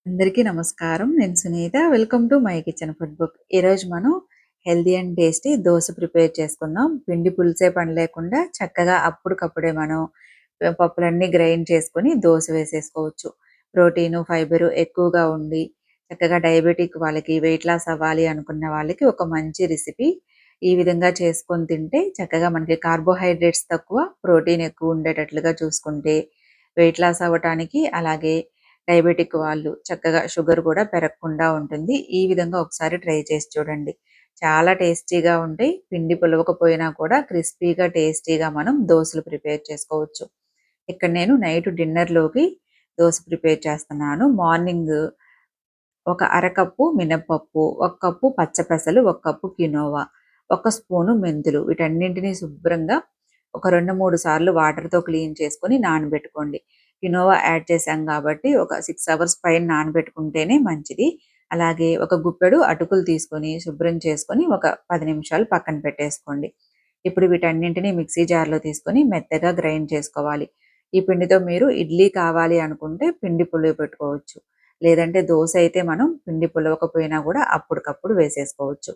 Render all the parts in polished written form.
అందరికీ నమస్కారం. నేను Sunitha. Welcome to my kitchen food book. ఈరోజు మనం healthy and tasty dosa prepare చేసుకుందాం. పిండి పులిసే పని లేకుండా చక్కగా అప్పటికప్పుడే మనం పప్పులన్నీ గ్రైండ్ చేసుకొని దోస వేసేసుకోవచ్చు. ప్రోటీను, ఫైబరు ఎక్కువగా ఉండి చక్కగా డయాబెటిక్ వాళ్ళకి, వెయిట్ లాస్ అవ్వాలి అనుకున్న వాళ్ళకి ఒక మంచి రెసిపీ. ఈ విధంగా చేసుకొని తింటే చక్కగా మనకి కార్బోహైడ్రేట్స్ తక్కువ, ప్రోటీన్ ఎక్కువ ఉండేటట్లుగా చూసుకుంటే వెయిట్ లాస్ అవ్వటానికి, అలాగే డయాబెటిక్ వాళ్ళు చక్కగా షుగర్ కూడా పెరగకుండా ఉంటుంది. ఈ విధంగా ఒకసారి ట్రై చేసి చూడండి. చాలా టేస్టీగా ఉంటాయి. పిండి పులవకపోయినా కూడా క్రిస్పీగా, టేస్టీగా మనం దోసలు ప్రిపేర్ చేసుకోవచ్చు. ఇక్కడ నేను నైట్ డిన్నర్‌లోకి దోస ప్రిపేర్ చేస్తున్నాను. మార్నింగ్ ఒక అరకప్పు మినపప్పు, ఒక కప్పు పచ్చపెసలు, ఒక కప్పు కినోవా, ఒక స్పూను మెంతులు వీటన్నింటిని శుభ్రంగా ఒక 2, 3 సార్లు వాటర్‌తో క్లీన్ చేసుకొని నానబెట్టుకోండి. కినోవా యాడ్ చేశాం కాబట్టి ఒక 6 అవర్స్ పైన నానబెట్టుకుంటేనే మంచిది. అలాగే ఒక గుప్పెడు అటుకులు తీసుకొని శుభ్రం చేసుకొని ఒక 10 నిమిషాలు పక్కన పెట్టేసుకోండి. ఇప్పుడు వీటన్నింటిని మిక్సీ జార్‌లో తీసుకొని మెత్తగా గ్రైండ్ చేసుకోవాలి. ఈ పిండితో మీరు ఇడ్లీ కావాలి అనుకుంటే పిండి పులియబెట్టుకోవచ్చు. లేదంటే దోస అయితే మనం పిండి పులవకపోయినా కూడా అప్పటికప్పుడు వేసేసుకోవచ్చు.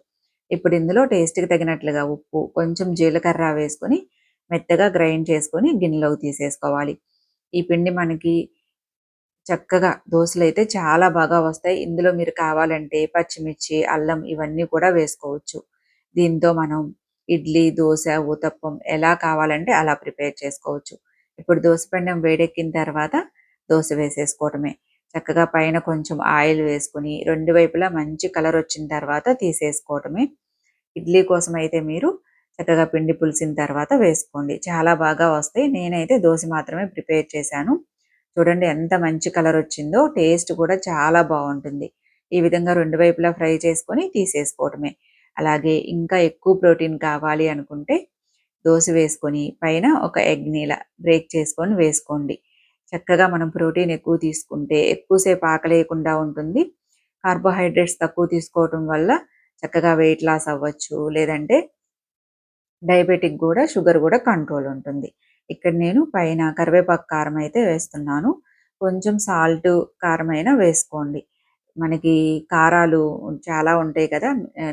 ఇప్పుడు ఇందులో టేస్ట్‌కి తగినట్లుగా ఉప్పు, కొంచెం జీలకర్ర వేసుకొని మెత్తగా గ్రైండ్ చేసుకొని గిన్నెలోకి తీసేసుకోవాలి. ఈ పిండి మనకి చక్కగా దోసలైతే చాలా బాగా వస్తాయి. ఇందులో మీరు కావాలంటే పచ్చిమిర్చి, అల్లం ఇవన్నీ కూడా వేసుకోవచ్చు. దీంతో మనం ఇడ్లీ, దోస, ఊతప్పం ఎలా కావాలంటే అలా ప్రిపేర్ చేసుకోవచ్చు. ఇప్పుడు దోస పెనం వేడెక్కిన తర్వాత దోస వేసేసుకోవటమే. చక్కగా పైన కొంచెం ఆయిల్ వేసుకొని 2 వైపులా మంచి కలర్ వచ్చిన తర్వాత తీసేసుకోవటమే. ఇడ్లీ కోసం అయితే మీరు చక్కగా పిండి పులిసిన తర్వాత వేసుకోండి. చాలా బాగా వస్తాయి. నేనైతే దోస మాత్రమే ప్రిపేర్ చేశాను. చూడండి ఎంత మంచి కలర్ వచ్చిందో. టేస్ట్ కూడా చాలా బావుంటుంది. ఈ విధంగా 2 వైపులా ఫ్రై చేసుకొని తీసేసుకోవటమే. అలాగే ఇంకా ఎక్కువ ప్రోటీన్ కావాలి అనుకుంటే దోస వేసుకొని పైన ఒక ఎగ్‌ని ఇలా బ్రేక్ చేసుకొని వేసుకోండి. చక్కగా మనం ప్రోటీన్ ఎక్కువ తీసుకుంటే ఎక్కువ సేపు ఆకలేయకుండా ఉంటుంది. కార్బోహైడ్రేట్స్ తక్కువ తీసుకోవటం వల్ల చక్కగా వెయిట్ లాస్ అవ్వచ్చు. లేదంటే డయాబెటిక్ గూడా, షుగర్ గూడా కంట్రోల్ ఉంటుంది. ఇక్కడ నేను పైన కరివేపాకు కారం అయితే వేస్తున్నాను. కొంచెం సాల్టు, కారమైనా వేసుకోండి. మనకి కారాలు చాలా ఉంటాయి కదా!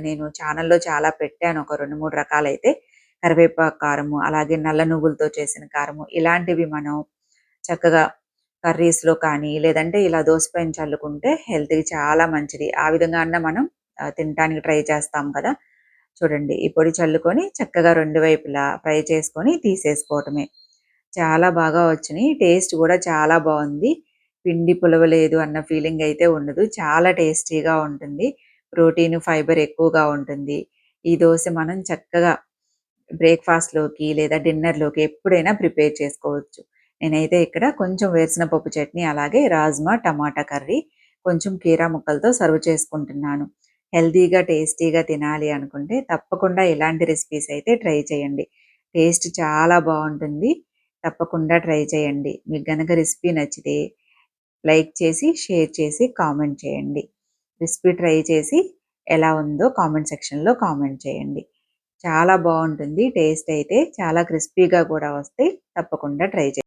నేను ఛానెల్‌లో చాలా పెట్టాను. ఒక 2, 3 రకాలైతే. కరివేపాకు కారము, అలాగే నల్ల నువ్వులతో చేసిన కారము ఇలాంటివి మనం చక్కగా కర్రీస్‌లో కానీ, లేదంటే ఇలా దోస పైన చల్లుకుంటే హెల్త్‌కి చాలా మంచిది. ఆ విధంగా అన్నా మనం తినటానికి ట్రై చేస్తాం కదా! చూడండి ఈ పొడి చల్లుకొని చక్కగా 2 వైపులా ఫ్రై చేసుకొని తీసేసుకోవటమే. చాలా బాగా వచ్చినియి. టేస్ట్ కూడా చాలా బావుంది. పిండి పులవలేదు అన్న ఫీలింగ్ అయితే ఉండదు. చాలా టేస్టీగా ఉంటుంది. ప్రోటీన్, ఫైబర్ ఎక్కువగా ఉంటుంది. ఈ దోస మనం చక్కగా బ్రేక్‌ఫాస్ట్‌లోకి లేదా డిన్నర్‌లోకి ఎప్పుడైనా ప్రిపేర్ చేసుకోవచ్చు. నేనైతే ఇక్కడ కొంచెం వేరుశనగపప్పు చట్నీ, అలాగే రాజ్మా, టమాటా కర్రీ, కొంచెం కీరా ముక్కలతో సర్వ్ చేసుకుంటున్నాను. హెల్తీగా, టేస్టీగా తినాలి అనుకుంటే తప్పకుండా ఇలాంటి రెసిపీస్ అయితే ట్రై చేయండి. టేస్ట్ చాలా బావుంటుంది. తప్పకుండా ట్రై చేయండి. మీకు గనక రెసిపీ నచ్చితే లైక్ చేసి, షేర్ చేసి, కామెంట్ చేయండి. రెసిపీ ట్రై చేసి ఎలా ఉందో కామెంట్ సెక్షన్‌లో కామెంట్ చేయండి. చాలా బావుంటుంది. టేస్ట్ అయితే చాలా క్రిస్పీగా కూడా వస్తాయి. తప్పకుండా ట్రై చేయండి.